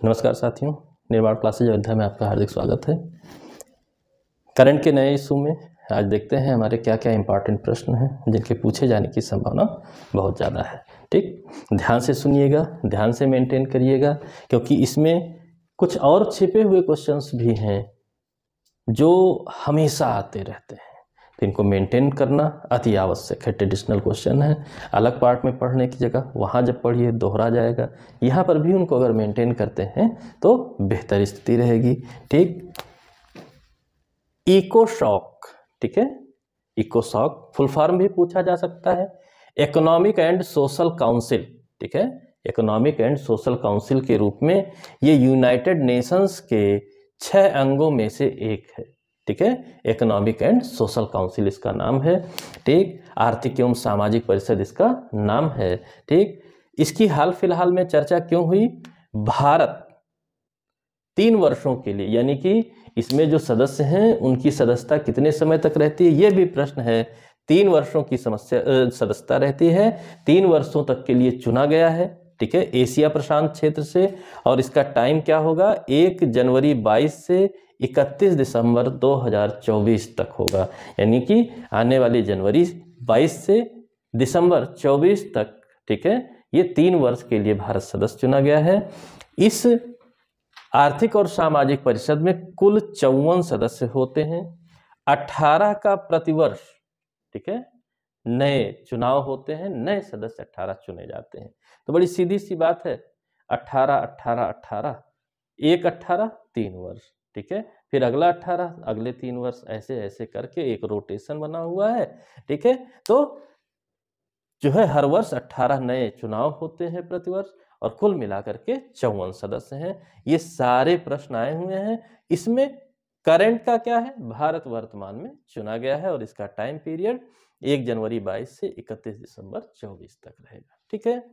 नमस्कार साथियों, निर्माण क्लासेज अयोध्या में आपका हार्दिक स्वागत है। करंट के नए इशू में आज देखते हैं हमारे क्या क्या इंपॉर्टेंट प्रश्न हैं जिनके पूछे जाने की संभावना बहुत ज़्यादा है। ठीक, ध्यान से सुनिएगा, ध्यान से मेंटेन करिएगा, क्योंकि इसमें कुछ और छिपे हुए क्वेश्चंस भी हैं जो हमेशा आते रहते हैं, तो इनको मेंटेन करना अति आवश्यक है। ट्रेडिशनल क्वेश्चन है, अलग पार्ट में पढ़ने की जगह वहाँ जब पढ़िए दोहरा जाएगा, यहाँ पर भी उनको अगर मेंटेन करते हैं तो बेहतर स्थिति रहेगी। ठीक, इको शॉक, ठीक है, इको शॉक फुल फॉर्म भी पूछा जा सकता है, इकोनॉमिक एंड सोशल काउंसिल। ठीक है, इकोनॉमिक एंड सोशल काउंसिल के रूप में ये यूनाइटेड नेशंस के 6 अंगों में से एक है। ठीक है, इकोनॉमिक एंड सोशल काउंसिल इसका नाम है। ठीक, आर्थिक एवं सामाजिक परिषद इसका नाम है। ठीक, इसकी हाल फिलहाल में चर्चा क्यों हुई? भारत 3 वर्षों के लिए, यानी कि इसमें जो सदस्य हैं उनकी सदस्यता कितने समय तक रहती है, ये भी प्रश्न है। 3 वर्षों की सदस्यता रहती है, 3 वर्षों तक के लिए चुना गया है। ठीक है, एशिया प्रशांत क्षेत्र से, और इसका टाइम क्या होगा? 1 जनवरी 22 से 31 दिसंबर 2024 तक होगा, यानी कि आने वाली जनवरी 22 से दिसंबर 24 तक। ठीक है, ये 3 वर्ष के लिए भारत सदस्य चुना गया है। इस आर्थिक और सामाजिक परिषद में कुल 54 सदस्य होते हैं। 18 का प्रतिवर्ष, ठीक है, नए चुनाव होते हैं, नए सदस्य 18 चुने जाते हैं। तो बड़ी सीधी सी बात है, 18 18 18, 1 18 3 वर्ष। ठीक है, फिर अगला 18 अगले 3 वर्ष, ऐसे ऐसे करके एक रोटेशन बना हुआ है। ठीक है, तो जो है हर वर्ष 18 नए चुनाव होते हैं प्रतिवर्ष, और कुल मिलाकर के 54 सदस्य हैं। ये सारे प्रश्न आए हुए हैं। इसमें करंट का क्या है? भारत वर्तमान में चुना गया है, और इसका टाइम पीरियड 1 जनवरी 22 से 31 दिसंबर 24 तक रहेगा। ठीक है,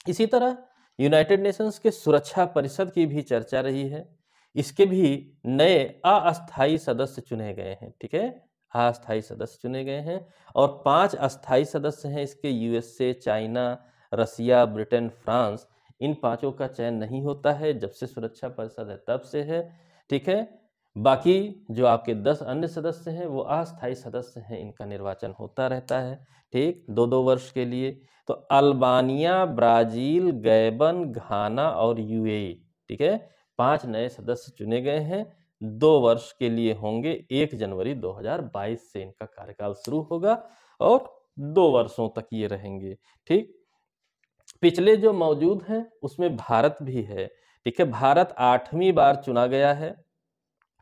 इसी तरह यूनाइटेड नेशंस के सुरक्षा परिषद की भी चर्चा रही है। इसके भी नए अस्थायी सदस्य चुने गए हैं। ठीक है, अस्थायी सदस्य चुने गए हैं, और 5 अस्थायी सदस्य हैं इसके, यूएसए, चाइना, रसिया, ब्रिटेन, फ्रांस। इन 5 का चयन नहीं होता है, जब से सुरक्षा परिषद है तब से है। ठीक है, बाकी जो आपके 10 अन्य सदस्य हैं वो अस्थायी सदस्य हैं, इनका निर्वाचन होता रहता है। ठीक, 2-2 वर्ष के लिए। तो अल्बानिया, ब्राजील, गैबन, घाना और यूएई, ठीक है, 5 नए सदस्य चुने गए हैं। 2 वर्ष के लिए होंगे, 1 जनवरी 2022 से इनका कार्यकाल शुरू होगा, और 2 वर्षों तक ये रहेंगे। ठीक, पिछले जो मौजूद हैं उसमें भारत भी है। ठीक है, भारत 8वीं बार चुना गया है।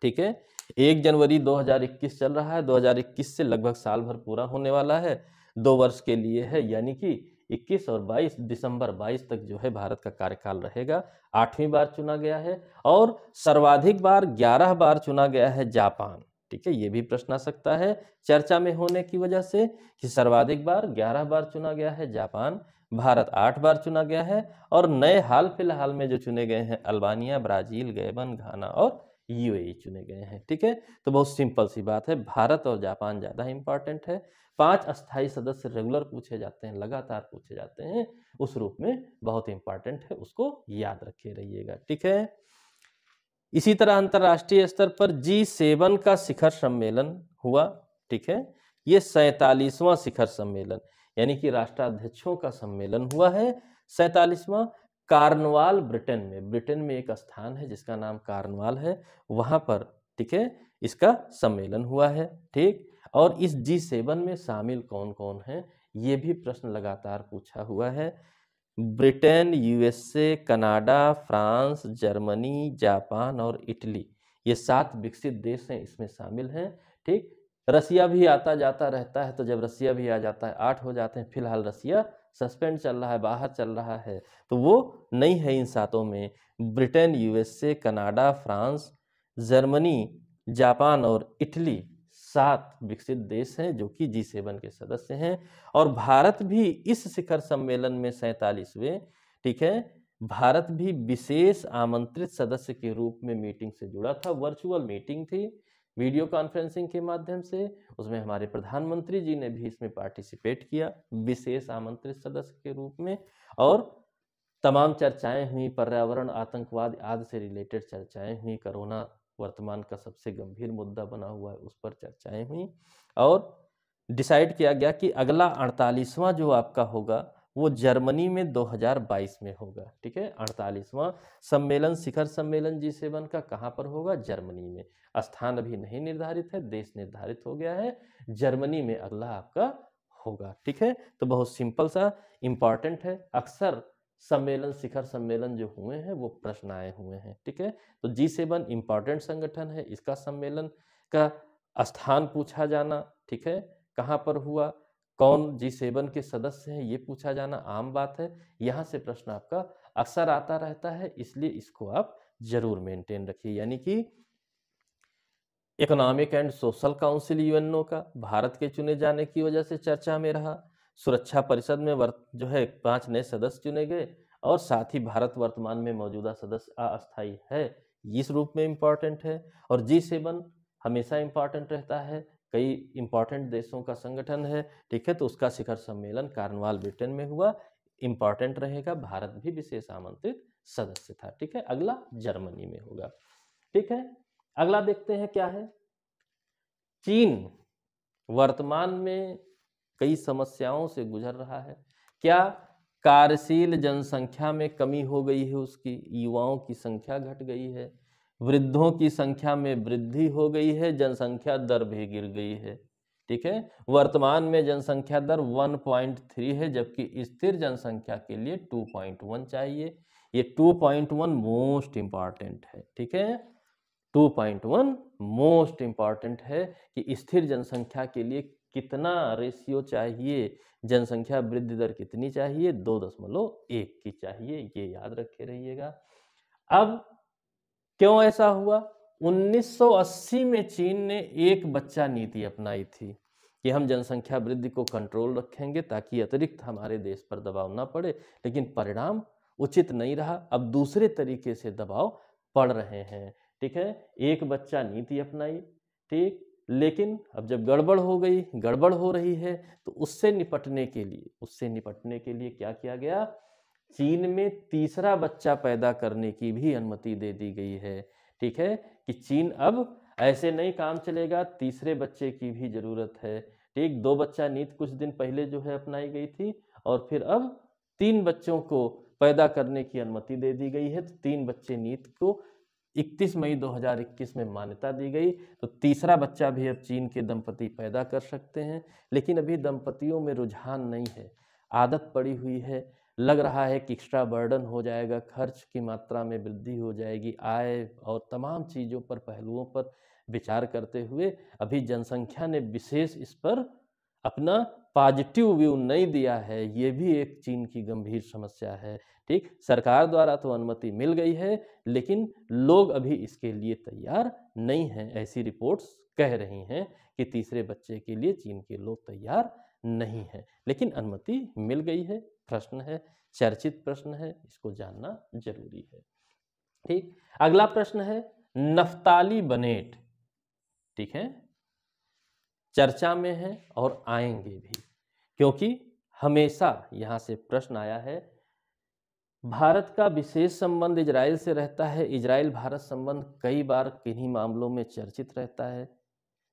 ठीक है, 1 जनवरी 2021 चल रहा है, 2021 से लगभग साल भर पूरा होने वाला है, 2 वर्ष के लिए है, यानी कि 21 और 22 दिसंबर 22 तक जो है भारत का कार्यकाल रहेगा। 8वीं बार चुना गया है, और सर्वाधिक बार 11 बार चुना गया है जापान। ठीक है, ये भी प्रश्न आ सकता है चर्चा में होने की वजह से कि सर्वाधिक बार 11 बार चुना गया है जापान, भारत 8 बार चुना गया है, और नए हाल फिलहाल में जो चुने गए हैं अल्बानिया, ब्राजील, गैबन, घाना और यूएई चुने गए हैं। ठीक है, तो बहुत सिंपल सी बात है, भारत और जापान ज़्यादा इंपॉर्टेंट है। 5 अस्थायी सदस्य रेगुलर पूछे जाते हैं, लगातार पूछे जाते हैं, उस रूप में बहुत इंपॉर्टेंट है, उसको याद रखे रहिएगा। ठीक है, इसी तरह अंतर्राष्ट्रीय स्तर पर G7 का शिखर सम्मेलन हुआ। ठीक है, ये 47वां शिखर सम्मेलन, यानी कि राष्ट्राध्यक्षों का सम्मेलन हुआ है, 47वां। कार्नवाल ब्रिटेन में एक स्थान है जिसका नाम कार्नवाल है, वहां पर, ठीक है, इसका सम्मेलन हुआ है। ठीक, और इस G7 में शामिल कौन कौन है, ये भी प्रश्न लगातार पूछा हुआ है। Britain, USA, Canada, France, Germany, Japan और इटली, ये 7 विकसित देश हैं, इसमें शामिल हैं। ठीक, रसिया भी आता जाता रहता है, तो जब रसिया भी आ जाता है 8 हो जाते हैं। फिलहाल रसिया सस्पेंड चल रहा है, बाहर चल रहा है, तो वो नहीं है इन 7 में। Britain, USA, Canada, France, Germany, Japan और इटली 7 विकसित देश हैं जो कि G7 के सदस्य हैं, और भारत भी इस शिखर सम्मेलन में 47वें, ठीक है, भारत भी विशेष आमंत्रित सदस्य के रूप में मीटिंग से जुड़ा था। वर्चुअल मीटिंग थी, वीडियो कॉन्फ्रेंसिंग के माध्यम से, उसमें हमारे प्रधानमंत्री जी ने भी इसमें पार्टिसिपेट किया विशेष आमंत्रित सदस्य के रूप में। और तमाम चर्चाएं हुई, पर्यावरण, आतंकवाद आदि से रिलेटेड चर्चाएं हुई, कोरोना वर्तमान का सबसे गंभीर मुद्दा बना हुआ है, उस पर चर्चाएं हुई और डिसाइड किया गया कि अगला 48वां जो आपका होगा वो जर्मनी में 2022 में होगा। ठीक है, 48वां सम्मेलन, शिखर सम्मेलन G7 का कहाँ पर होगा? जर्मनी में। स्थान अभी नहीं निर्धारित है, देश निर्धारित हो गया है, जर्मनी में अगला आपका होगा। ठीक है, तो बहुत सिंपल सा इंपॉर्टेंट है। अक्सर सम्मेलन, शिखर सम्मेलन जो हुए हैं वो प्रश्न आए हुए हैं। ठीक है, तो G7 इंपॉर्टेंट संगठन है, इसका सम्मेलन का स्थान पूछा जाना, ठीक है, कहाँ पर हुआ, कौन G7 के सदस्य हैं, ये पूछा जाना आम बात है। यहाँ से प्रश्न आपका अक्सर आता रहता है, इसलिए इसको आप जरूर मेंटेन रखिए। यानी कि economic and social council UNO का भारत के चुने जाने की वजह से चर्चा में रहा। सुरक्षा परिषद में जो है 5 नए सदस्य चुने गए और साथ ही भारत वर्तमान में मौजूदा सदस्य अस्थायी है, इस रूप में इम्पॉर्टेंट है। और G7 हमेशा इम्पॉर्टेंट रहता है, कई इम्पॉर्टेंट देशों का संगठन है। ठीक है, तो उसका शिखर सम्मेलन कार्नवाल ब्रिटेन में हुआ, इम्पॉर्टेंट रहेगा, भारत भी विशेष आमंत्रित सदस्य था। ठीक है, अगला जर्मनी में होगा। ठीक है, अगला देखते हैं क्या है। चीन वर्तमान में कई समस्याओं से गुजर रहा है। क्या कार्यशील जनसंख्या में कमी हो गई है, उसकी युवाओं की संख्या घट गई है, वृद्धों की संख्या में वृद्धि हो गई है, जनसंख्या दर भी गिर गई है। ठीक है, वर्तमान में जनसंख्या दर 1.3 है, जबकि स्थिर जनसंख्या के लिए 2.1 चाहिए। ये 2.1 मोस्ट इंपॉर्टेंट है। ठीक है, 2.1 मोस्ट इंपॉर्टेंट है कि स्थिर जनसंख्या के लिए कितना रेशियो चाहिए, जनसंख्या वृद्धि दर कितनी चाहिए, 2.1 की चाहिए, ये याद रखे रहिएगा। अब क्यों ऐसा हुआ? 1980 में चीन ने एक बच्चा नीति अपनाई थी कि हम जनसंख्या वृद्धि को कंट्रोल रखेंगे ताकि अतिरिक्त हमारे देश पर दबाव ना पड़े, लेकिन परिणाम उचित नहीं रहा। अब दूसरे तरीके से दबाव पड़ रहे हैं। ठीक है, एक बच्चा नीति अपनाई, ठीक, लेकिन अब जब गड़बड़ हो गई, गड़बड़ हो रही है, तो उससे निपटने के लिए क्या किया गया? चीन में तीसरा बच्चा पैदा करने की भी अनुमति दे दी गई है। ठीक है, कि चीन अब ऐसे नहीं काम चलेगा, तीसरे बच्चे की भी जरूरत है। ठीक, 2 बच्चा नीति कुछ दिन पहले जो है अपनाई गई थी और फिर अब 3 बच्चों को पैदा करने की अनुमति दे दी गई है। तो 3 बच्चे नीति को 31 मई 2021 में मान्यता दी गई। तो तीसरा बच्चा भी अब चीन के दंपति पैदा कर सकते हैं, लेकिन अभी दंपतियों में रुझान नहीं है, आदत पड़ी हुई है। लग रहा है कि एक्स्ट्रा बर्डन हो जाएगा, खर्च की मात्रा में वृद्धि हो जाएगी, आय और तमाम चीज़ों पर, पहलुओं पर विचार करते हुए अभी जनसंख्या ने विशेष इस पर अपना पॉजिटिव व्यू नहीं दिया है। ये भी एक चीन की गंभीर समस्या है। ठीक, सरकार द्वारा तो अनुमति मिल गई है, लेकिन लोग अभी इसके लिए तैयार नहीं हैं। ऐसी रिपोर्ट्स कह रही हैं कि तीसरे बच्चे के लिए चीन के लोग तैयार नहीं हैं, लेकिन अनुमति मिल गई है। प्रश्न है, चर्चित प्रश्न है, इसको जानना जरूरी है। ठीक, अगला प्रश्न है नफ्ताली बनेट। ठीक है, चर्चा में है और आएंगे भी, क्योंकि हमेशा यहां से प्रश्न आया है। भारत का विशेष संबंध इजराइल से रहता है, इजराइल भारत संबंध कई बार किन्हीं मामलों में चर्चित रहता है।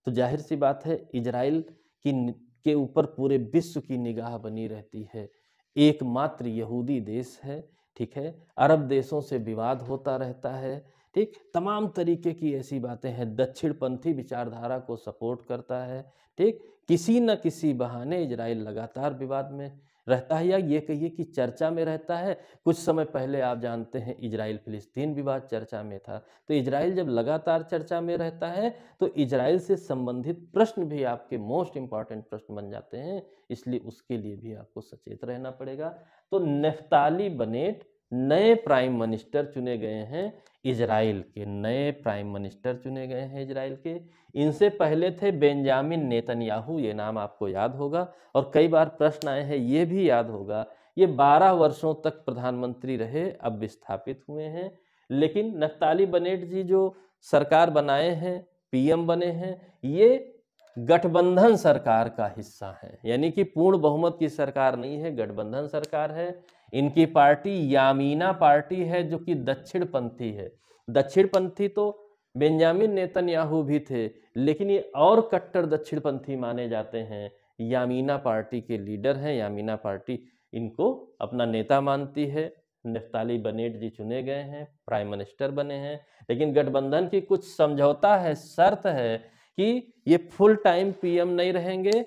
तो जाहिर सी बात है, इजराइल के ऊपर पूरे विश्व की निगाह बनी रहती है। एकमात्र यहूदी देश है। ठीक है, अरब देशों से विवाद होता रहता है। ठीक, तमाम तरीके की ऐसी बातें हैं, दक्षिणपंथी विचारधारा को सपोर्ट करता है। ठीक, किसी न किसी बहाने इजराइल लगातार विवाद में रहता है, या ये कहिए कि चर्चा में रहता है। कुछ समय पहले आप जानते हैं इजराइल फिलिस्तीन विवाद चर्चा में था। तो इजराइल जब लगातार चर्चा में रहता है तो इजराइल से संबंधित प्रश्न भी आपके मोस्ट इंपॉर्टेंट प्रश्न बन जाते हैं, इसलिए उसके लिए भी आपको सचेत रहना पड़ेगा। तो नफ्ताली बनेट नए प्राइम मिनिस्टर चुने गए हैं इजराइल के, नए प्राइम मिनिस्टर चुने गए हैं इजराइल के। इनसे पहले थे बेंजामिन नेतन्याहू, ये नाम आपको याद होगा और कई बार प्रश्न आए हैं, ये भी याद होगा। ये 12 वर्षों तक प्रधानमंत्री रहे, अब विस्थापित हुए हैं। लेकिन नफ्ताली बनेट जी जो सरकार बनाए हैं, पीएम बने हैं, ये गठबंधन सरकार का हिस्सा है, यानी कि पूर्ण बहुमत की सरकार नहीं है, गठबंधन सरकार है। इनकी पार्टी यामीना पार्टी है जो कि दक्षिणपंथी है। दक्षिणपंथी तो बेंजामिन नेतन्याहू भी थे, लेकिन ये और कट्टर दक्षिणपंथी माने जाते हैं। यामीना पार्टी के लीडर हैं, यामीना पार्टी इनको अपना नेता मानती है। नफ्ताली बनेट जी चुने गए हैं, प्राइम मिनिस्टर बने हैं, लेकिन गठबंधन की कुछ समझौता है, शर्त है कि ये फुल टाइम पीएम नहीं रहेंगे।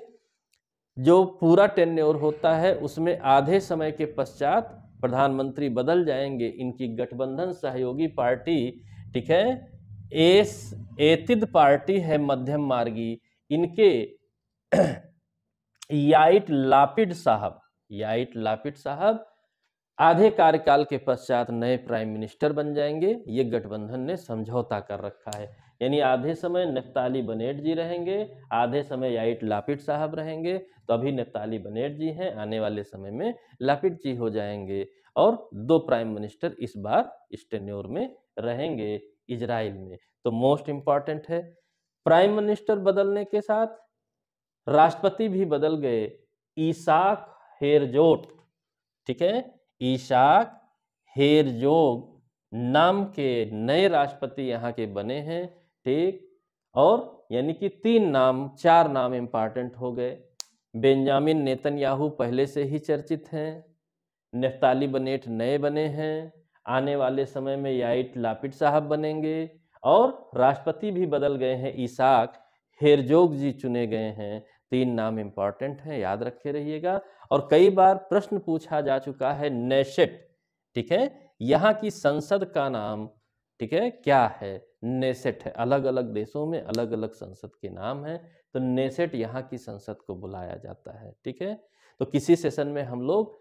जो पूरा टेन्योर होता है उसमें आधे समय के पश्चात प्रधानमंत्री बदल जाएंगे। इनकी गठबंधन सहयोगी पार्टी, ठीक है, एतिद पार्टी है, मध्यम मार्गी। इनके याइट लापिड साहब आधे कार्यकाल के पश्चात नए प्राइम मिनिस्टर बन जाएंगे। ये गठबंधन ने समझौता कर रखा है, यानी आधे समय नफ्ताली बनेट जी रहेंगे, आधे समय याइट लापिड साहब रहेंगे। तो अभी नफ्ताली बनेट जी हैं, आने वाले समय में लापिड जी हो जाएंगे, और 2 प्राइम मिनिस्टर इस बार इस टेन्योर में रहेंगे इजराइल में। तो मोस्ट इंपॉर्टेंट है, प्राइम मिनिस्टर बदलने के साथ राष्ट्रपति भी बदल गए। ईसाक हेरजोग, ठीक है, ईसाक हेरजोग नाम के नए राष्ट्रपति यहाँ के बने हैं, ठीक। और यानी कि 4 नाम इंपॉर्टेंट हो गए। बेंजामिन नेतन्याहू पहले से ही चर्चित हैं, नफ्ताली बनेट नए बने हैं, आने वाले समय में याइट लापिड साहब बनेंगे, और राष्ट्रपति भी बदल गए हैं, ईसाक हेरजोग जी चुने गए हैं। 3 नाम इंपॉर्टेंट हैं, याद रखे रहिएगा। और कई बार प्रश्न पूछा जा चुका है नेसेट, ठीक है, यहाँ की संसद का नाम, ठीक है, क्या है? नेसेट है। अलग अलग देशों में अलग अलग संसद के नाम हैं, तो नेसेट यहाँ की संसद को बुलाया जाता है, ठीक है। तो किसी सेशन में हम लोग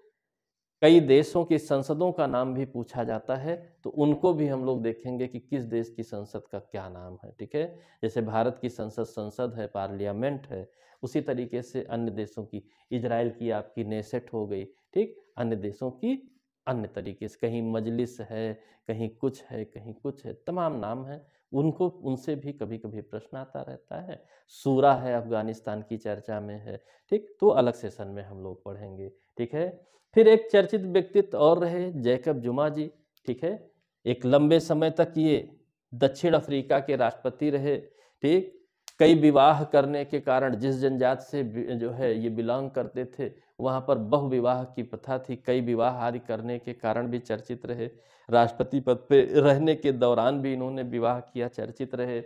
कई देशों की संसदों का नाम भी पूछा जाता है, तो उनको भी हम लोग देखेंगे कि किस देश की संसद का क्या नाम है, ठीक है। जैसे भारत की संसद है, पार्लियामेंट है, उसी तरीके से अन्य देशों की, इजराइल की आपकी नेसेट हो गई, ठीक। अन्य देशों की अन्य तरीके से, कहीं मजलिस है, कहीं कुछ है, कहीं कुछ है, तमाम नाम है। उनको, उनसे भी कभी कभी प्रश्न आता रहता है। सूरा है, अफगानिस्तान की चर्चा में है, ठीक। तो अलग सेशन में हम लोग पढ़ेंगे, ठीक है। फिर एक चर्चित व्यक्तित्व और रहे, जैकब जुमा जी, ठीक है। एक लंबे समय तक ये दक्षिण अफ्रीका के राष्ट्रपति रहे, ठीक। कई विवाह करने के कारण, जिस जनजाति से जो है ये बिलोंग करते थे, वहाँ पर बहुविवाह की प्रथा थी, कई विवाह आदि करने के कारण भी चर्चित रहे। राष्ट्रपति पद पे रहने के दौरान भी इन्होंने विवाह किया, चर्चित रहे।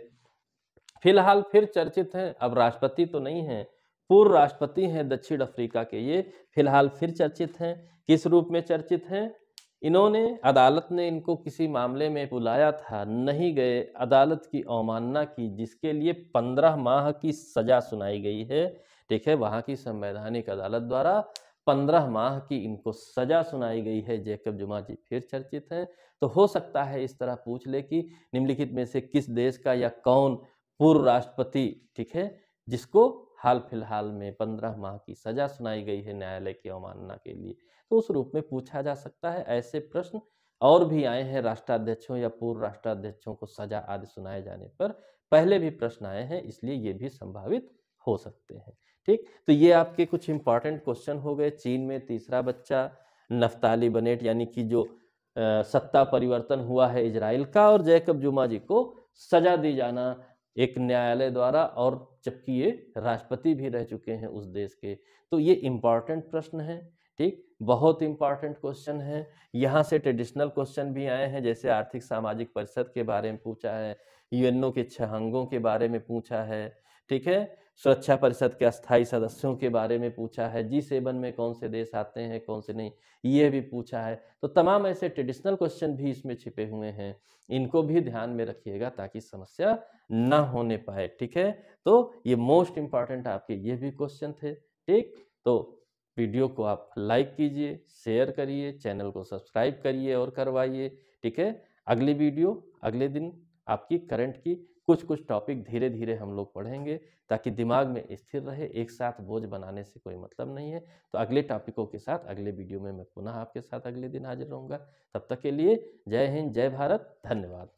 फिलहाल फिर चर्चित हैं, अब राष्ट्रपति तो नहीं हैं, पूर्व राष्ट्रपति हैं दक्षिण अफ्रीका के ये, फिलहाल फिर चर्चित हैं। किस रूप में चर्चित हैं? इन्होंने, अदालत ने इनको किसी मामले में बुलाया था, नहीं गए, अदालत की अवमानना की, जिसके लिए 15 माह की सजा सुनाई गई है, ठीक है। वहाँ की संवैधानिक अदालत द्वारा 15 माह की इनको सजा सुनाई गई है। जैकब जुमा जी फिर चर्चित हैं। तो हो सकता है इस तरह पूछ ले कि निम्नलिखित में से किस देश का या कौन पूर्व राष्ट्रपति, ठीक है, जिसको हाल फिलहाल में 15 माह की सजा सुनाई गई है न्यायालय की अवमानना के लिए, तो उस रूप में पूछा जा सकता है। ऐसे प्रश्न और भी आए हैं, राष्ट्राध्यक्षों या पूर्व राष्ट्राध्यक्षों को सजा आदि सुनाए जाने पर पहले भी प्रश्न आए हैं, इसलिए ये भी संभावित हो सकते हैं, ठीक। तो ये आपके कुछ इंपॉर्टेंट क्वेश्चन हो गए। चीन में तीसरा बच्चा नफ्ताली बनेट, यानी कि जो सत्ता परिवर्तन हुआ है इजराइल का, और जैकब जुमा जी को सजा दी जाना एक न्यायालय द्वारा, और जबकि ये राष्ट्रपति भी रह चुके हैं उस देश के। तो ये इंपॉर्टेंट प्रश्न है, ठीक, बहुत इंपॉर्टेंट क्वेश्चन है। यहाँ से ट्रेडिशनल क्वेश्चन भी आए हैं, जैसे आर्थिक सामाजिक परिषद के बारे में पूछा है, यूएनओ के 6 अंगों के बारे में पूछा है, ठीक है। सुरक्षा परिषद के अस्थायी सदस्यों के बारे में पूछा है, G7 में कौन से देश आते हैं, कौन से नहीं, ये भी पूछा है। तो तमाम ऐसे ट्रेडिशनल क्वेश्चन भी इसमें छिपे हुए हैं, इनको भी ध्यान में रखिएगा ताकि समस्या ना होने पाए, ठीक है। तो ये मोस्ट इंपॉर्टेंट आपके ये भी क्वेश्चन थे, ठीक। तो वीडियो को आप लाइक कीजिए, शेयर करिए, चैनल को सब्सक्राइब करिए और करवाइए, ठीक है। अगली वीडियो अगले दिन आपकी करंट की कुछ कुछ टॉपिक धीरे धीरे हम लोग पढ़ेंगे, ताकि दिमाग में स्थिर रहे। एक साथ बोझ बनाने से कोई मतलब नहीं है। तो अगले टॉपिकों के साथ अगले वीडियो में मैं पुनः आपके साथ अगले दिन हाजिर रहूँगा। तब तक के लिए जय हिंद, जय भारत, धन्यवाद।